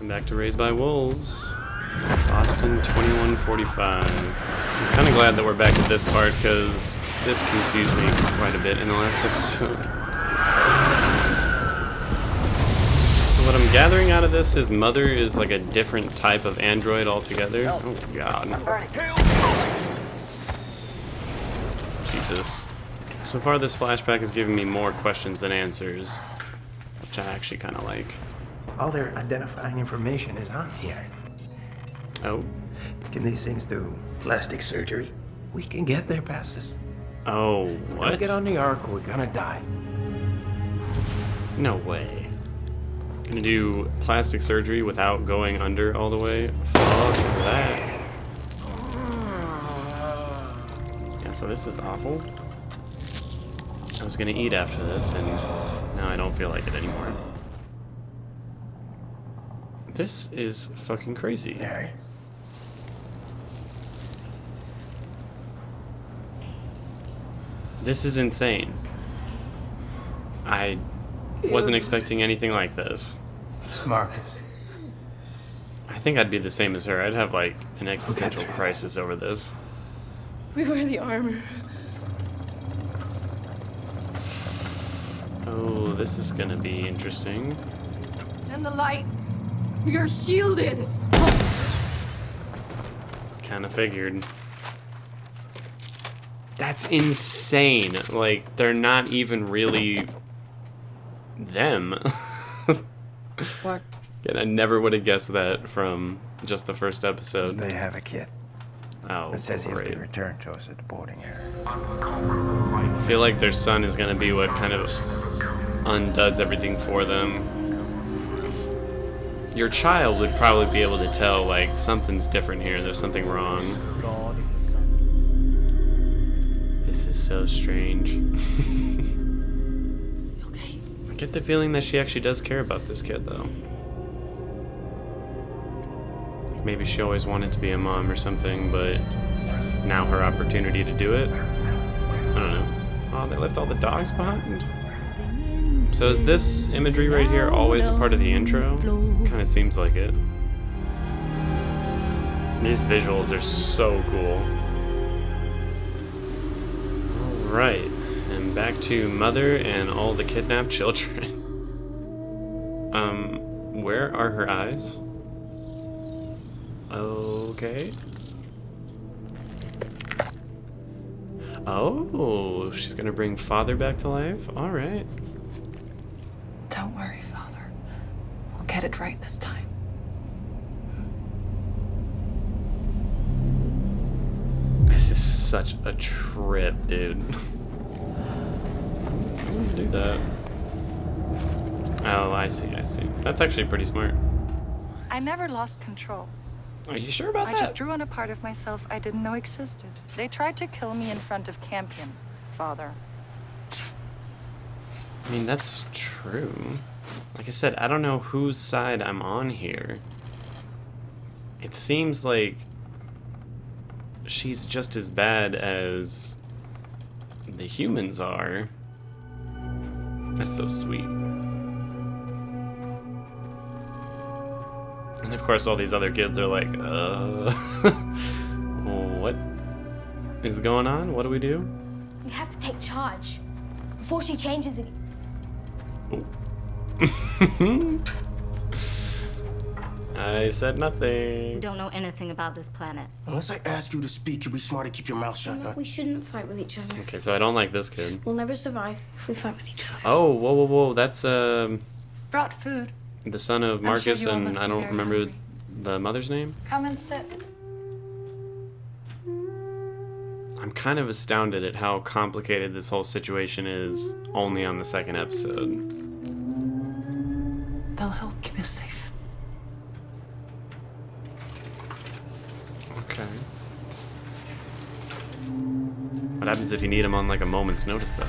Back to Raised by Wolves. Boston 2145. I'm kind of glad that we're back at this part because this confused me quite a bit in the last episode. So what I'm gathering out of this is Mother is like a different type of android altogether. Oh god. Jesus. So far this flashback is giving me more questions than answers, which I actually kind of like. All their identifying information is on here. Oh. Can these things do plastic surgery? We can get their passes. Oh, We're what? gonna get on the ark or we're gonna die. No way. Gonna do plastic surgery without going under all the way? Fuck that. Yeah, so this is awful. I was gonna eat after this, and now I don't feel like it anymore. This is fucking crazy. Mary. This is insane. I wasn't expecting anything like this. It's Marcus. I think I'd be the same as her. I'd have like an existential crisis over this. We wear the armor. Oh, this is gonna be interesting. And the light. We are shielded. Kinda figured. That's insane. Like, they're not even really them. What? Yeah, I never would have guessed that from just the first episode. They have a kit Oh, that says he'll be great. returned to us at the boarding area. I feel like their son is gonna be what kind of undoes everything for them. Your child would probably be able to tell, like, something's different here, there's something wrong. This is so strange. Okay. I get the feeling that she actually does care about this kid, though. Maybe she always wanted to be a mom or something, but this is now her opportunity to do it. I don't know. Oh, they left all the dogs behind? So is this imagery right here always a part of the intro? Kind of seems like it. These visuals are so cool. Alright, and back to Mother and all the kidnapped children. Where are her eyes? Okay. Oh, she's gonna bring Father back to life? Alright. Don't worry, Father. We'll get it right this time. This is such a trip, dude. I'm gonna do that. Oh, I see. That's actually pretty smart. I never lost control. Are you sure about I that? just drew on a part of myself I didn't know existed. They tried to kill me in front of Campion, Father. I mean, that's true. Like I said, I don't know whose side I'm on here. It seems like she's just as bad as the humans are. That's so sweet. And of course, all these other kids are like, what is going on? What do we do? We have to take charge before she changes again. Oh. I said nothing. We don't know anything about this planet. Unless I ask you to speak, you'll be smart to keep your mouth shut. We shouldn't fight with each other. Okay, so I don't like this kid. We'll never survive if we fight with each other. Oh, whoa. That's Brought food. the son of I'm sure Marcus, you all and must I be don't very remember hungry. the mother's name. Come and sit. I'm kind of astounded at how complicated this whole situation is only on the second episode. They'll help keep us safe. Okay. What happens if you need them on like a moment's notice, though?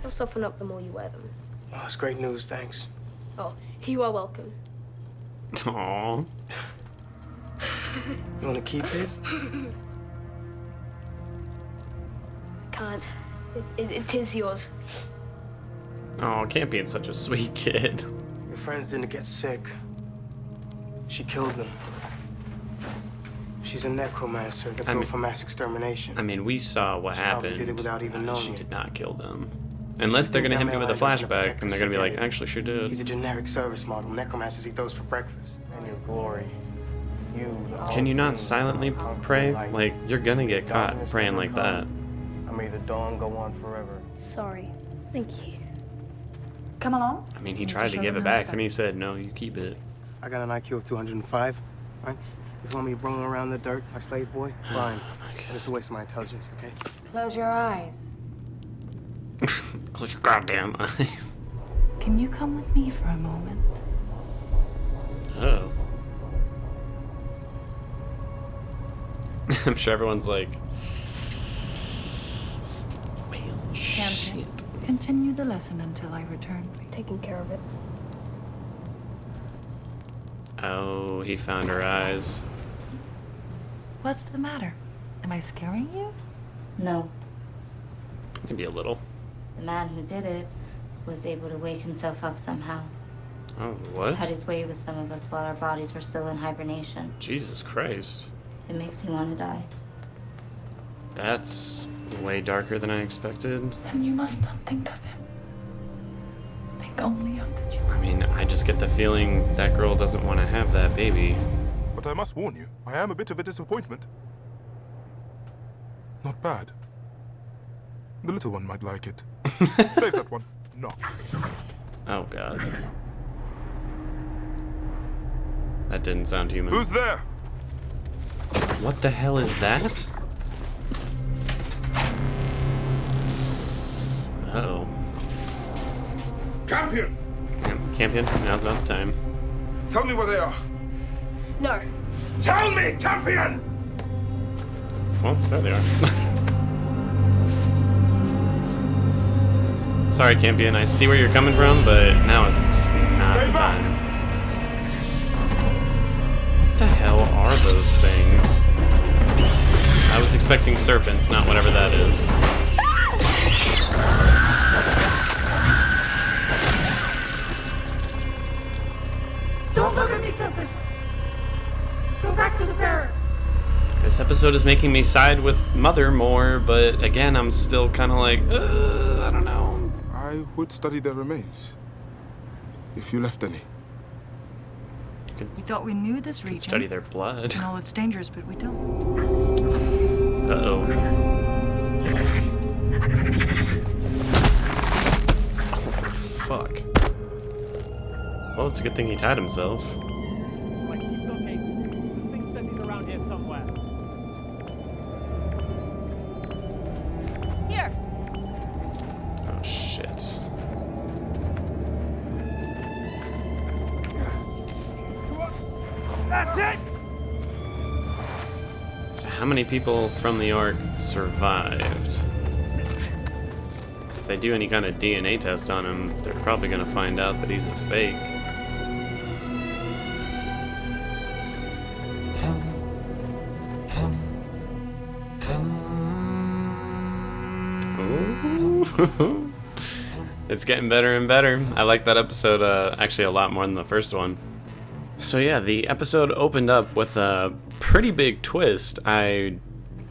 They'll soften up the more you wear them. Oh, it's great news, thanks. Oh, you are welcome. Aww. You want to keep it? Can't. It is yours. Oh, Campion's such a sweet kid. Your friends didn't get sick. She killed them. She's a necromancer that built for mass extermination. I mean, we saw what She probably happened. did it without even knowing She it. did not kill them. Unless they're gonna hit me with a flashback, and they're gonna be like, actually, she did. He's a generic service model. Necromancers eat those for breakfast. And your glory. Can you not silently pray? Like, you're gonna get caught praying like that. I made the dawn go on forever. Sorry. Thank you. Come along. I mean, he Need tried to show give them it how back, it's and he said, no, you keep it. I got an IQ of 205. Right? If you want me rolling around the dirt like slave boy, fine. But it's a waste of my intelligence, okay? Close your eyes. Close your goddamn eyes. Can you come with me for a moment? Oh. I'm sure everyone's like, well, Campion, shit. continue the lesson until I return. Taking care of it. Oh, he found her eyes. What's the matter? Am I scaring you? No, Maybe a little. the man who did it was able to wake himself up somehow. Oh, what? Had his way with some of us while our bodies were still in hibernation. Jesus Christ. It makes me want to die. That's way darker than I expected. Then you must not think of him. Think only of the children. I mean, I just get the feeling that girl doesn't want to have that baby. But I must warn you, I am a bit of a disappointment. Not bad. The little one might like it. Save that one. No. Oh, God. That didn't sound human. Who's there? What the hell is that? Uh-oh. Campion! Campion, now's not the time. Tell me where they are. No. Tell me, Campion! Well, there they are. Sorry, Campion, I see where you're coming from, but now it's just not the time. What the hell are those things? I was expecting serpents, not whatever that is. Don't look at me, Tempest! Go back to the barracks! This episode is making me side with Mother more, but again, I'm still kind of like, I don't know. I would study their remains. If you left any. You could We thought we knew this region study their blood. and all its dangers, but we don't. Uh-oh. Fuck. Well, it's a good thing he tied himself. Right, keep looking. This thing says he's around here somewhere. Here. Oh, shit. That's it! So how many people from the Ark survived? If they do any kind of DNA test on him, they're probably gonna find out that he's a fake. Ooh. It's getting better and better. I like that episode actually a lot more than the first one. So yeah, the episode opened up with a pretty big twist. I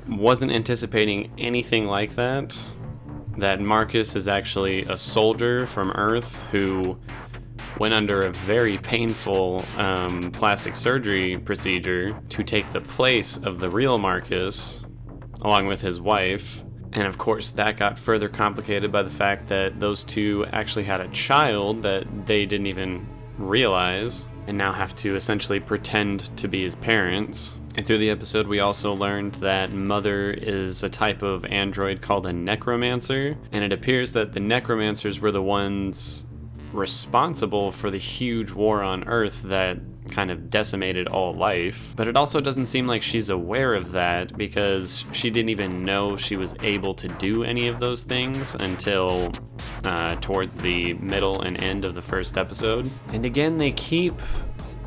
wasn't anticipating anything like that. That Marcus is actually a soldier from Earth who went under a very painful plastic surgery procedure to take the place of the real Marcus, along with his wife. And of course, that got further complicated by the fact that those two actually had a child that they didn't even realize, and now have to essentially pretend to be his parents. And through the episode, we also learned that Mother is a type of android called a necromancer, and it appears that the necromancers were the ones responsible for the huge war on Earth that kind of decimated all life. But it also doesn't seem like she's aware of that, because she didn't even know she was able to do any of those things until towards the middle and end of the first episode. And again, they keep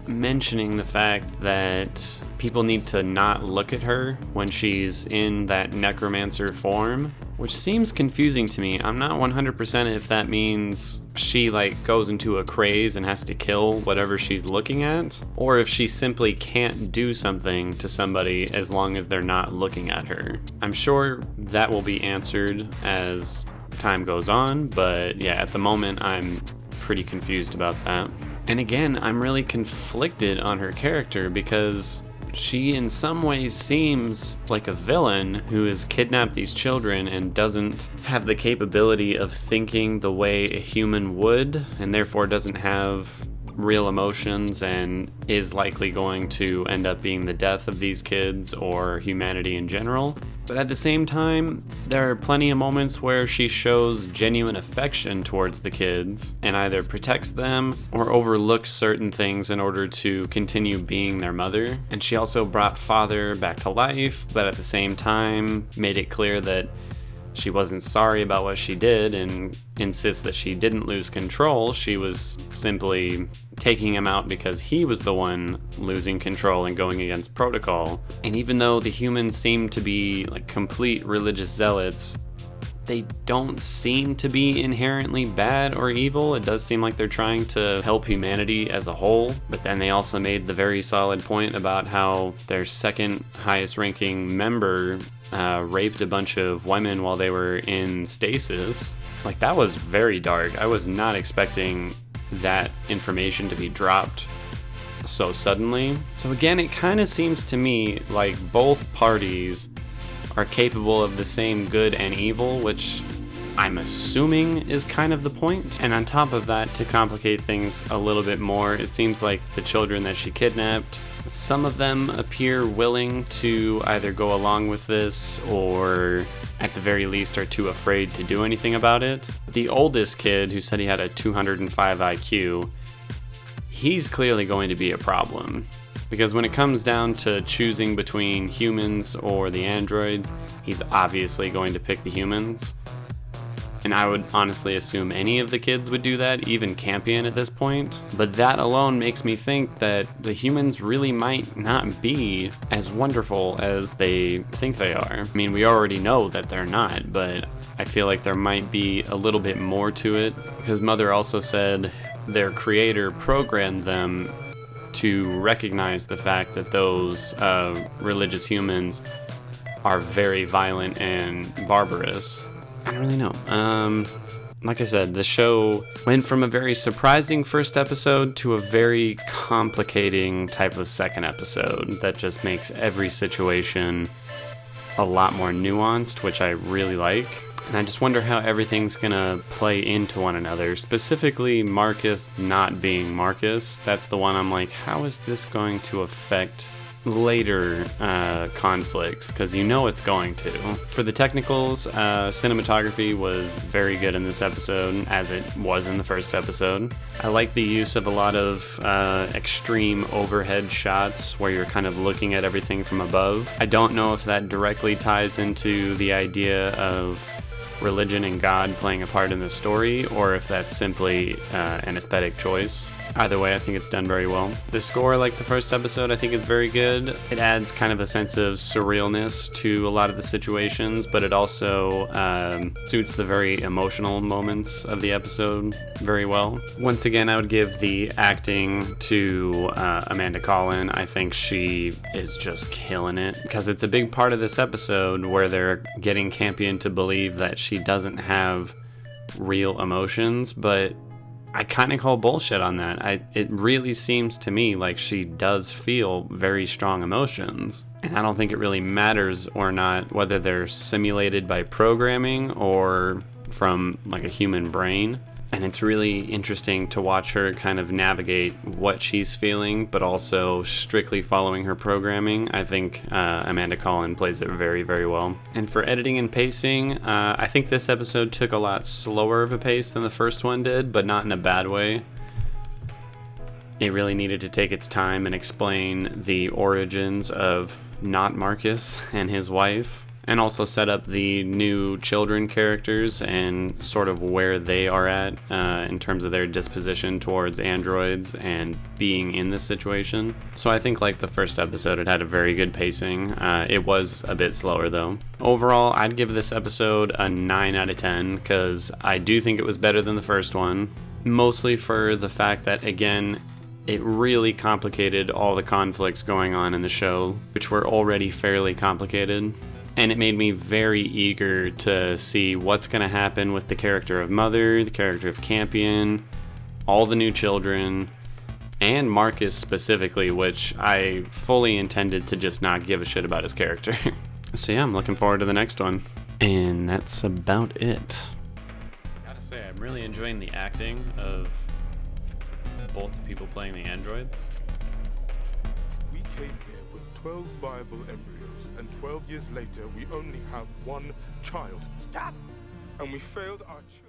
mentioning the fact that people need to not look at her when she's in that necromancer form, which seems confusing to me. I'm not 100% if that means she like goes into a craze and has to kill whatever she's looking at, or if she simply can't do something to somebody as long as they're not looking at her. I'm sure that will be answered as time goes on, but yeah, at the moment I'm pretty confused about that. And again, I'm really conflicted on her character because she in some ways seems like a villain who has kidnapped these children and doesn't have the capability of thinking the way a human would, and therefore doesn't have real emotions and is likely going to end up being the death of these kids or humanity in general. But at the same time, there are plenty of moments where she shows genuine affection towards the kids and either protects them or overlooks certain things in order to continue being their mother. And she also brought father back to life, but at the same time made it clear that she wasn't sorry about what she did and insists that she didn't lose control. She was simply taking him out because he was the one losing control and going against protocol. And even though the humans seem to be like complete religious zealots, they don't seem to be inherently bad or evil. It does seem like they're trying to help humanity as a whole, but then they also made the very solid point about how their second highest ranking member raped a bunch of women while they were in stasis. Like, that was very dark. I was not expecting that information to be dropped so suddenly. So again, it kind of seems to me like both parties are capable of the same good and evil, which I'm assuming is kind of the point. And on top of that, to complicate things a little bit more, it seems like the children that she kidnapped, some of them appear willing to either go along with this or at the very least are too afraid to do anything about it. The oldest kid, who said he had a 205 IQ, he's clearly going to be a problem. Because when it comes down to choosing between humans or the androids, he's obviously going to pick the humans. And I would honestly assume any of the kids would do that, even Campion at this point. But that alone makes me think that the humans really might not be as wonderful as they think they are. I mean, we already know that they're not, but I feel like there might be a little bit more to it. Because Mother also said their creator programmed them to recognize the fact that those religious humans are very violent and barbarous. I don't really know. Like I said, the show went from a very surprising first episode to a very complicating type of second episode that just makes every situation a lot more nuanced, which I really like. And I just wonder how everything's gonna play into one another, specifically Marcus not being Marcus. That's the one I'm like, how is this going to affect later conflicts? Because you know it's going to. For the technicals, cinematography was very good in this episode, as it was in the first episode. I like the use of a lot of extreme overhead shots where you're kind of looking at everything from above. I don't know if that directly ties into the idea of religion and God playing a part in the story, or if that's simply an aesthetic choice. Either way, I think it's done very well. The score, like the first episode, I think is very good. It adds kind of a sense of surrealness to a lot of the situations, but it also suits the very emotional moments of the episode very well. Once again, I would give the acting to Amanda Collin. I think she is just killing it, because it's a big part of this episode where they're getting Campion to believe that she doesn't have real emotions, but I kind of call bullshit on that. It really seems to me like she does feel very strong emotions. And I don't think it really matters or not whether they're simulated by programming or from like a human brain. And it's really interesting to watch her kind of navigate what she's feeling, but also strictly following her programming. I think Amanda Collin plays it very, very well. And for editing and pacing, I think this episode took a lot slower of a pace than the first one did, but not in a bad way. It really needed to take its time and explain the origins of not Marcus and his wife. and also set up the new children characters and sort of where they are at in terms of their disposition towards androids and being in this situation. So I think like the first episode, it had a very good pacing. It was a bit slower though. Overall, I'd give this episode a 9 out of 10 because I do think it was better than the first one, mostly for the fact that, again, it really complicated all the conflicts going on in the show, which were already fairly complicated. And it made me very eager to see what's going to happen with the character of Mother, the character of Campion, all the new children, and Marcus specifically, which I fully intended to just not give a shit about his character. So yeah, I'm looking forward to the next one. And that's about it. I gotta say, I'm really enjoying the acting of both the people playing the androids. We came here with 12 viable embryos, and 12 years later, we only have one child. Stop! And we failed our child.